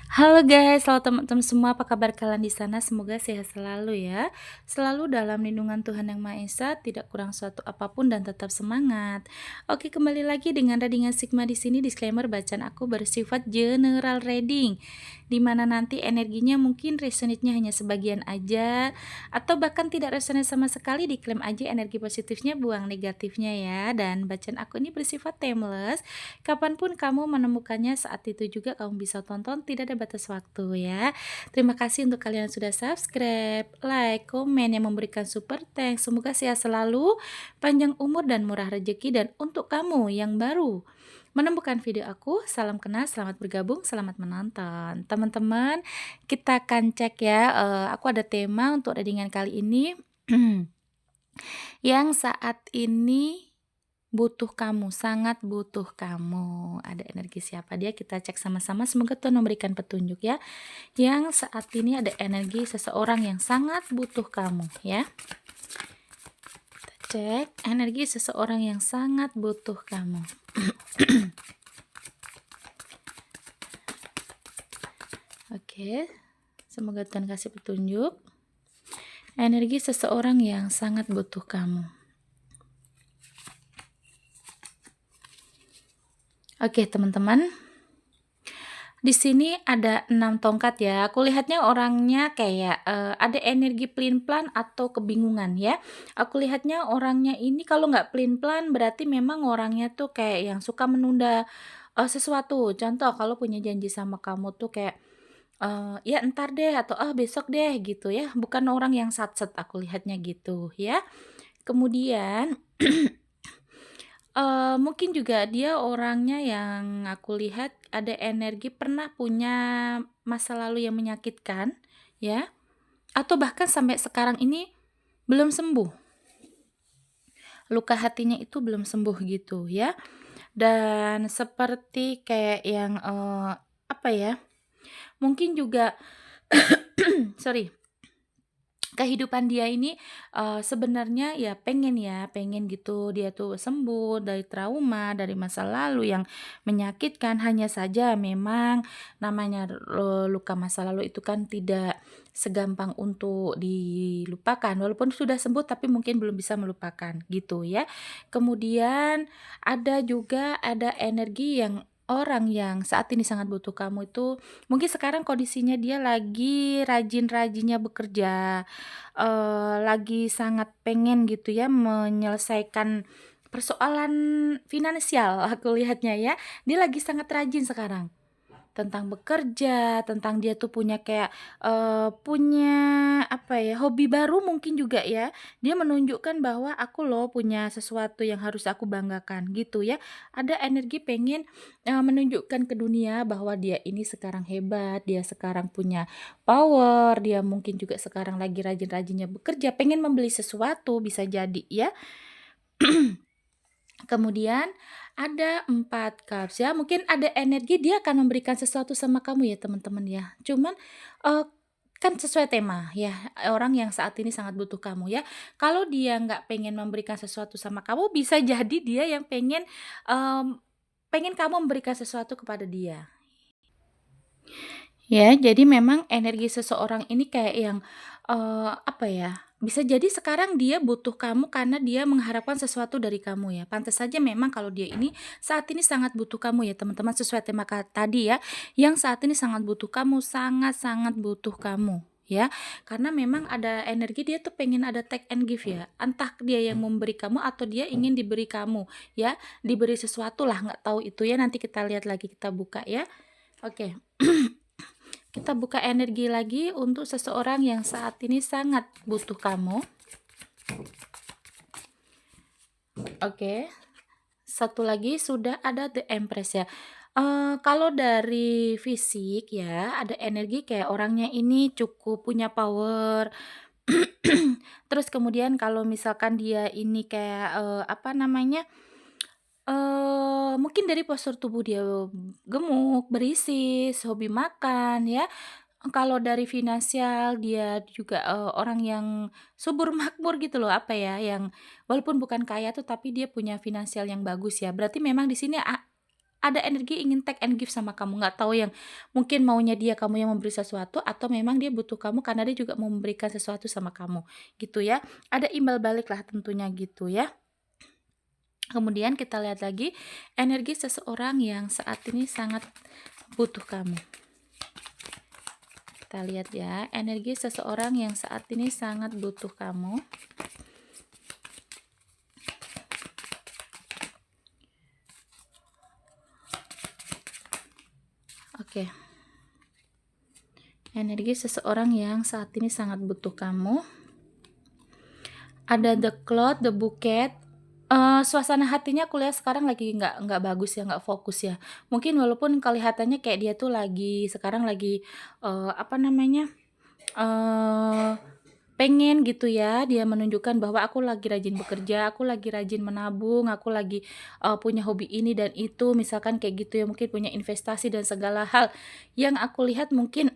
Halo guys, halo teman-teman semua, apa kabar kalian di sana? Semoga sehat selalu ya. Selalu dalam lindungan Tuhan Yang Maha Esa, tidak kurang suatu apapun dan tetap semangat. Oke, kembali lagi dengan Radinga Sigma di sini. Disclaimer, bacaan aku bersifat general reading, di mana nanti energinya mungkin resonate-nya hanya sebagian aja, atau bahkan tidak resonate sama sekali. Diklaim aja energi positifnya, buang negatifnya ya. Dan bacaan aku ini bersifat timeless. Kapanpun kamu menemukannya, saat itu juga kamu bisa tonton, tidak ada batas waktu ya. Terima kasih untuk kalian yang sudah subscribe, like, komen, yang memberikan super thanks. Semoga sehat selalu, panjang umur dan murah rezeki. Dan untuk kamu yang baru menemukan video aku, salam kenal, selamat bergabung, selamat menonton. Teman-teman, kita akan cek ya, aku ada tema untuk readingan kali ini yang saat ini butuh kamu, sangat butuh kamu. Ada energi siapa dia? Kita cek sama-sama. Semoga Tuhan memberikan petunjuk ya. Yang saat ini ada energi seseorang yang sangat butuh kamu ya. Kita cek energi seseorang yang sangat butuh kamu. Oke. Semoga Tuhan kasih petunjuk. Energi seseorang yang sangat butuh kamu. Oke, teman-teman. Di sini ada 6 tongkat ya. Aku lihatnya orangnya kayak ada energi pelin-pelan atau kebingungan ya. Aku lihatnya orangnya ini kalau nggak pelin-pelan berarti memang orangnya tuh kayak yang suka menunda sesuatu. Contoh kalau punya janji sama kamu tuh kayak ya entar deh atau besok deh gitu ya. Bukan orang yang satset, aku lihatnya gitu ya. Kemudian mungkin juga dia orangnya yang aku lihat ada energi pernah punya masa lalu yang menyakitkan, ya, atau bahkan sampai sekarang ini belum sembuh. Luka hatinya itu belum sembuh gitu ya. Dan seperti kayak yang apa ya? Mungkin juga sorry. Kehidupan dia ini sebenarnya ya pengen gitu dia tuh sembuh dari trauma, dari masa lalu yang menyakitkan. Hanya saja memang namanya luka masa lalu itu kan tidak segampang untuk dilupakan. Walaupun sudah sembuh tapi mungkin belum bisa melupakan gitu ya. Kemudian ada energi yang orang yang saat ini sangat butuh kamu itu mungkin sekarang kondisinya dia lagi rajin-rajinnya bekerja, lagi sangat pengen gitu ya menyelesaikan persoalan finansial, aku lihatnya ya. Dia lagi sangat rajin sekarang. Tentang bekerja, tentang dia tuh punya kayak, punya apa ya, hobi baru mungkin juga ya. Dia menunjukkan bahwa, "Aku loh punya sesuatu yang harus aku banggakan," gitu ya. Ada energi pengen, menunjukkan ke dunia bahwa dia ini sekarang hebat, dia sekarang punya power, dia mungkin juga sekarang lagi rajin-rajinnya bekerja, pengen membeli sesuatu, bisa jadi ya. Kemudian ada 4 cups ya, mungkin ada energi dia akan memberikan sesuatu sama kamu ya teman-teman ya. Cuman, kan sesuai tema ya, orang yang saat ini sangat butuh kamu ya. Kalau dia nggak pengen memberikan sesuatu sama kamu, bisa jadi dia yang pengen kamu memberikan sesuatu kepada dia. Ya, jadi memang energi seseorang ini kayak yang, apa ya, bisa jadi sekarang dia butuh kamu karena dia mengharapkan sesuatu dari kamu ya. Pantas saja memang kalau dia ini saat ini sangat butuh kamu ya teman-teman, sesuai tema tadi ya, yang saat ini sangat butuh kamu, sangat-sangat butuh kamu ya. Karena memang ada energi dia tuh pengen ada take and give ya, entah dia yang memberi kamu atau dia ingin diberi kamu ya, diberi sesuatu lah, nggak tahu itu ya, nanti kita lihat lagi, kita buka ya. Oke. Kita buka energi lagi untuk seseorang yang saat ini sangat butuh kamu. Oke. Satu lagi sudah ada The Empress ya. Kalau dari fisik ya, ada energi kayak orangnya ini cukup punya power. Terus kemudian kalau misalkan dia ini kayak, apa namanya, mungkin dari postur tubuh dia gemuk, berisi, hobi makan ya. Kalau dari finansial dia juga, orang yang subur makmur gitu loh, apa ya, yang walaupun bukan kaya tuh tapi dia punya finansial yang bagus ya. Berarti memang di sini ada energi ingin take and give sama kamu, nggak tahu yang mungkin maunya dia kamu yang memberi sesuatu atau memang dia butuh kamu karena dia juga mau memberikan sesuatu sama kamu, gitu ya. Ada imbal balik lah tentunya gitu ya. Kemudian kita lihat lagi energi seseorang yang saat ini sangat butuh kamu. Kita lihat ya, energi seseorang yang saat ini sangat butuh kamu. Oke. Energi seseorang yang saat ini sangat butuh kamu. Ada the cloud, the bouquet. Suasana hatinya aku lihat sekarang lagi nggak bagus ya, nggak fokus ya. Mungkin walaupun kelihatannya kayak dia tuh lagi sekarang lagi, apa namanya, eee, pengen gitu ya, dia menunjukkan bahwa aku lagi rajin bekerja, aku lagi rajin menabung, aku lagi, punya hobi ini dan itu, misalkan kayak gitu ya, mungkin punya investasi dan segala hal. Yang aku lihat mungkin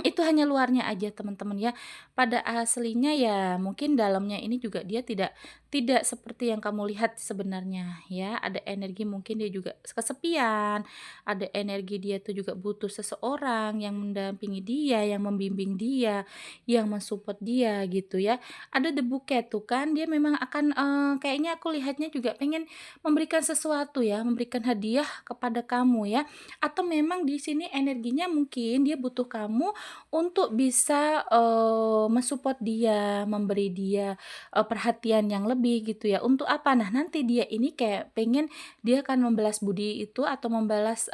itu hanya luarnya aja teman-teman ya. Pada aslinya ya mungkin dalamnya ini juga dia tidak tidak seperti yang kamu lihat sebenarnya ya. Ada energi mungkin dia juga kesepian, ada energi dia tuh juga butuh seseorang yang mendampingi dia, yang membimbing dia, yang mensupport dia gitu ya. Ada the bouquet tuh kan dia memang akan, kayaknya aku lihatnya juga pengen memberikan sesuatu ya, memberikan hadiah kepada kamu ya. Atau memang di sini energinya mungkin dia butuh kamu untuk bisa, men-support dia, memberi dia, perhatian yang lebih gitu ya. Untuk apa? Nah, nanti dia ini kayak pengen dia akan membalas budi itu atau membalas,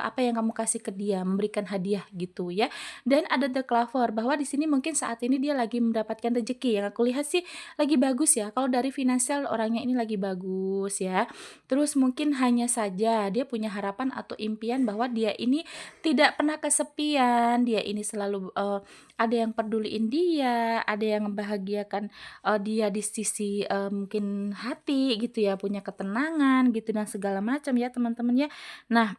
apa yang kamu kasih ke dia, memberikan hadiah gitu ya. Dan ada the clover bahwa di sini mungkin saat ini dia lagi mendapatkan rezeki, yang aku lihat sih lagi bagus ya, kalau dari finansial orangnya ini lagi bagus ya. Terus mungkin hanya saja dia punya harapan atau impian bahwa dia ini tidak pernah kesepian, dia ini selalu, ada yang peduliin dia, ada yang membahagiakan, dia di sisi, mungkin hati gitu ya, punya ketenangan gitu dan segala macam ya teman-teman ya. Nah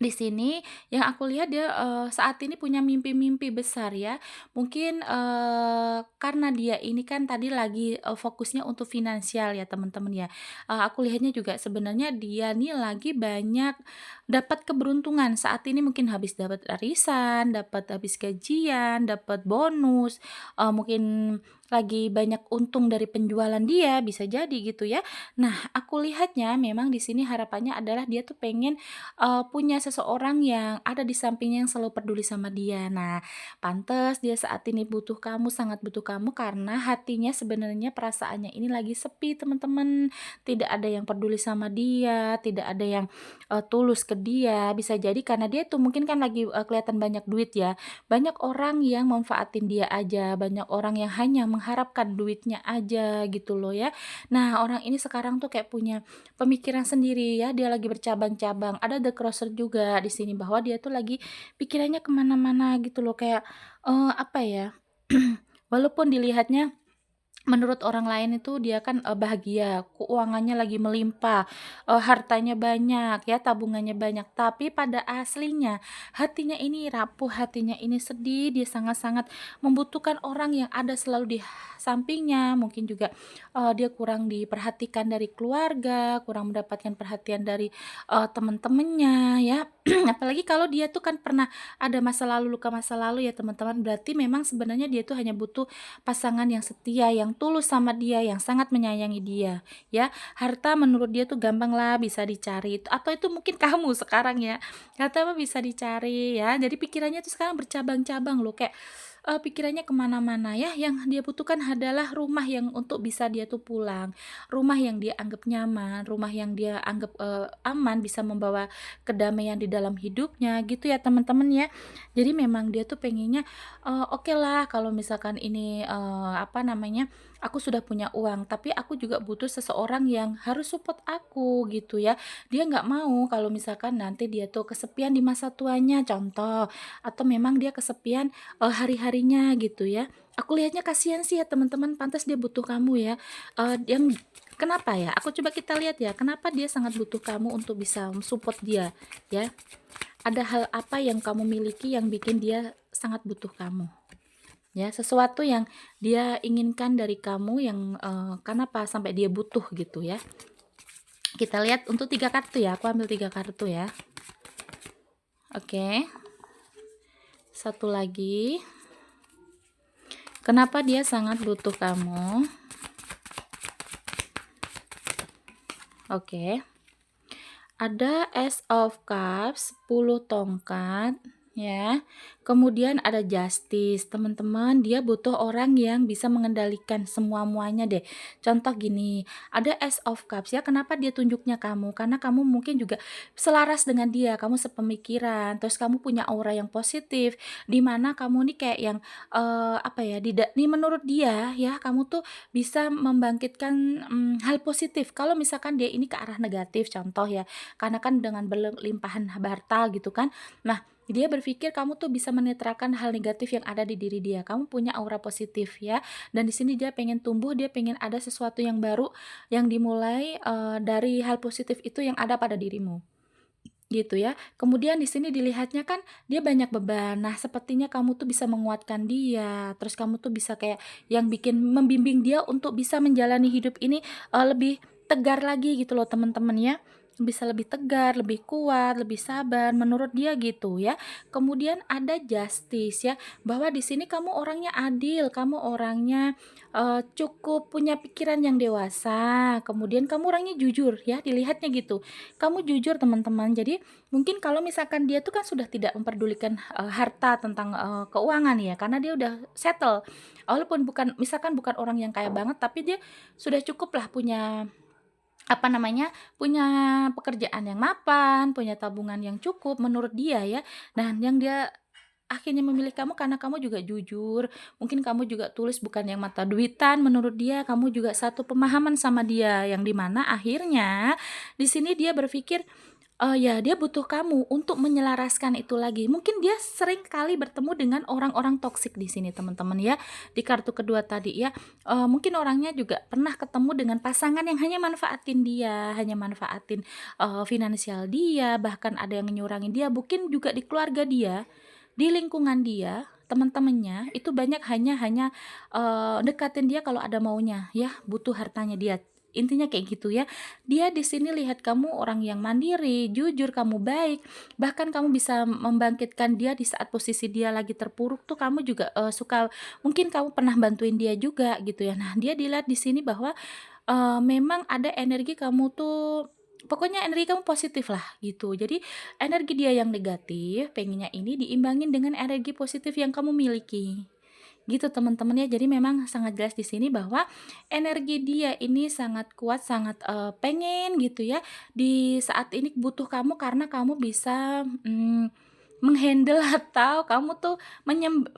di sini yang aku lihat dia, saat ini punya mimpi-mimpi besar ya. Mungkin, karena dia ini kan tadi lagi, fokusnya untuk finansial ya teman-teman ya. Aku lihatnya juga sebenarnya dia nih lagi banyak dapat keberuntungan. Saat ini mungkin habis dapat arisan, dapat habis gajian, dapat bonus, mungkin lagi banyak untung dari penjualan dia, bisa jadi gitu ya. Nah, aku lihatnya memang di sini harapannya adalah dia tuh pengen punya seseorang yang ada di sampingnya yang selalu peduli sama dia. Nah, pantes dia saat ini butuh kamu, sangat butuh kamu karena hatinya sebenarnya perasaannya ini lagi sepi, teman-teman. Tidak ada yang peduli sama dia, tidak ada yang, tulus ke dia. Bisa jadi karena dia tuh mungkin kan lagi, kelihatan banyak duit ya. Banyak orang yang manfaatin dia aja, banyak orang yang hanya mengharapkan duitnya aja gitu loh ya. Nah, orang ini sekarang tuh kayak punya pemikiran sendiri ya, dia lagi bercabang-cabang. Ada the crosser juga di sini bahwa dia tuh lagi pikirannya kemana mana gitu loh kayak, apa ya, walaupun dilihatnya menurut orang lain itu dia kan, bahagia, keuangannya lagi melimpah, hartanya banyak ya, tabungannya banyak, tapi pada aslinya hatinya ini rapuh, hatinya ini sedih, dia sangat-sangat membutuhkan orang yang ada selalu di sampingnya. Mungkin juga, dia kurang diperhatikan dari keluarga, kurang mendapatkan perhatian dari, temen-temennya ya. Apalagi kalau dia tuh kan pernah ada masa lalu, luka masa lalu ya teman-teman, berarti memang sebenarnya dia tuh hanya butuh pasangan yang setia, yang tulus sama dia, yang sangat menyayangi dia, ya. Harta menurut dia tuh gampang lah bisa dicari, atau itu mungkin kamu sekarang ya, harta mah bisa dicari ya, jadi pikirannya tuh sekarang bercabang-cabang loh, kayak, pikirannya kemana mana ya, yang dia butuhkan adalah rumah yang untuk bisa dia tuh pulang, rumah yang dia anggap nyaman, rumah yang dia anggap, aman, bisa membawa kedamaian di dalam hidupnya, gitu ya teman-teman ya. Jadi memang dia tuh pengennya oke lah kalau misalkan ini, apa namanya, aku sudah punya uang, tapi aku juga butuh seseorang yang harus support aku gitu ya. Dia nggak mau kalau misalkan nanti dia tuh kesepian di masa tuanya, contoh, atau memang dia kesepian, hari-harinya gitu ya. Aku lihatnya kasihan sih ya teman-teman, pantas dia butuh kamu ya, yang kenapa ya? Aku coba kita lihat ya, kenapa dia sangat butuh kamu untuk bisa support dia, ya. Ada hal apa yang kamu miliki yang bikin dia sangat butuh kamu? Ya, sesuatu yang dia inginkan dari kamu yang, kenapa sampai dia butuh gitu ya. Kita lihat untuk 3 kartu ya, aku ambil 3 kartu ya. Oke. Satu lagi. Kenapa dia sangat butuh kamu? Oke. Ada Ace of Cups, 10 tongkat ya. Kemudian ada Justice. Teman-teman, dia butuh orang yang bisa mengendalikan semua-muanya deh. Contoh gini, ada Ace of Cups ya. Kenapa dia tunjuknya kamu? Karena kamu mungkin juga selaras dengan dia, kamu sepemikiran, terus kamu punya aura yang positif, di mana kamu nih kayak yang apa ya, nih menurut dia ya, kamu tuh bisa membangkitkan hal positif. Kalau misalkan dia ini ke arah negatif, contoh ya, karena kan dengan berlimpahan harta gitu kan. Nah, dia berpikir kamu tuh bisa menetralkan hal negatif yang ada di diri dia. Kamu punya aura positif ya. Dan di sini dia pengen tumbuh, dia pengen ada sesuatu yang baru yang dimulai dari hal positif itu yang ada pada dirimu. Gitu ya. Kemudian di sini dilihatnya kan dia banyak beban. Nah, sepertinya kamu tuh bisa menguatkan dia. Terus kamu tuh bisa kayak yang bikin membimbing dia untuk bisa menjalani hidup ini lebih tegar lagi gitu loh, teman-teman ya. Bisa lebih tegar, lebih kuat, lebih sabar menurut dia gitu ya. Kemudian ada justice ya, bahwa di sini kamu orangnya adil, kamu orangnya cukup punya pikiran yang dewasa. Kemudian kamu orangnya jujur ya, dilihatnya gitu. Kamu jujur teman-teman. Jadi mungkin kalau misalkan dia tuh kan sudah tidak memperdulikan harta tentang keuangan ya, karena dia udah settle. Walaupun misalkan bukan orang yang kaya banget, tapi dia sudah cukup lah punya apa namanya, punya pekerjaan yang mapan, punya tabungan yang cukup menurut dia ya. Dan yang dia akhirnya memilih kamu karena kamu juga jujur, mungkin kamu juga tulus bukan yang mata duitan menurut dia, kamu juga satu pemahaman sama dia, yang dimana akhirnya di sini dia berpikir, ya dia butuh kamu untuk menyelaraskan itu lagi. Mungkin dia sering kali bertemu dengan orang-orang toksik di sini teman-teman ya, di kartu kedua tadi ya, mungkin orangnya juga pernah ketemu dengan pasangan yang hanya manfaatin dia, hanya manfaatin, finansial dia, bahkan ada yang nyurangin dia, mungkin juga di keluarga dia, di lingkungan dia, teman-temannya itu banyak hanya dekatin dia kalau ada maunya ya, butuh hartanya dia. Intinya kayak gitu ya. Dia di sini lihat kamu orang yang mandiri, jujur, kamu baik, bahkan kamu bisa membangkitkan dia di saat posisi dia lagi terpuruk tuh kamu juga suka, mungkin kamu pernah bantuin dia juga gitu ya. Nah, dia dilihat di sini bahwa memang ada energi kamu tuh, pokoknya energi kamu positif lah gitu. Jadi energi dia yang negatif, pengennya ini diimbangin dengan energi positif yang kamu miliki. Gitu teman-teman ya. Jadi memang sangat jelas di sini bahwa energi dia ini sangat kuat, sangat pengen gitu ya. Di saat ini butuh kamu karena kamu bisa menghandle atau kamu tuh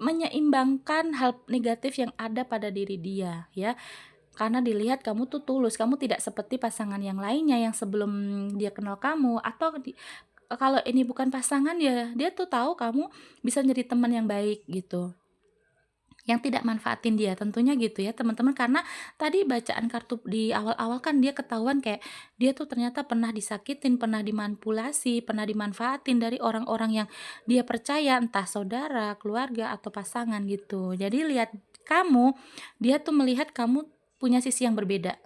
menyeimbangkan hal negatif yang ada pada diri dia ya. Karena dilihat kamu tuh tulus, kamu tidak seperti pasangan yang lainnya yang sebelum dia kenal kamu, atau kalau ini bukan pasangan ya, dia tuh tahu kamu bisa jadi teman yang baik gitu, yang tidak manfaatin dia tentunya gitu ya teman-teman. Karena tadi bacaan kartu di awal-awal kan dia ketahuan kayak dia tuh ternyata pernah disakitin, pernah dimanipulasi, pernah dimanfaatin dari orang-orang yang dia percaya, entah saudara, keluarga, atau pasangan gitu. Jadi lihat kamu, dia tuh melihat kamu punya sisi yang berbeda.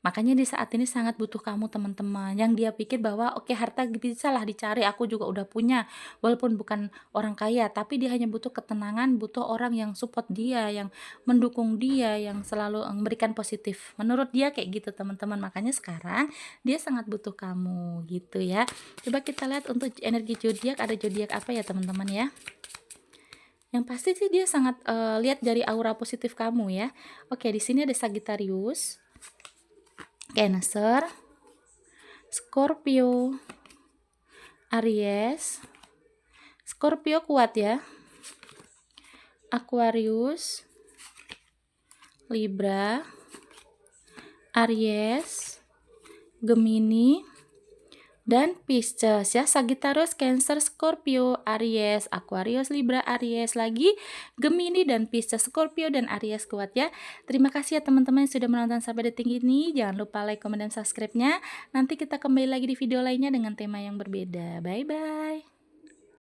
Makanya di saat ini sangat butuh kamu teman-teman, yang dia pikir bahwa oke, harta bisalah dicari, aku juga udah punya, walaupun bukan orang kaya, tapi dia hanya butuh ketenangan, butuh orang yang support dia, yang mendukung dia, yang selalu memberikan positif. Menurut dia kayak gitu teman-teman, makanya sekarang dia sangat butuh kamu gitu ya. Coba kita lihat untuk energi zodiak, ada zodiak apa ya teman-teman ya. Yang pasti sih dia sangat lihat dari aura positif kamu ya. Oke, di sini ada Sagittarius, Cancer, Scorpio, Aries. Scorpio kuat ya. Aquarius, Libra, Aries, Gemini, dan Pisces ya. Sagittarius, Cancer, Scorpio, Aries, Aquarius, Libra, Aries lagi, Gemini, dan Pisces. Scorpio dan Aries kuat ya. Terima kasih ya teman-teman yang sudah menonton sampai detik ini. Jangan lupa like, comment, dan subscribe-nya. Nanti kita kembali lagi di video lainnya dengan tema yang berbeda. Bye bye.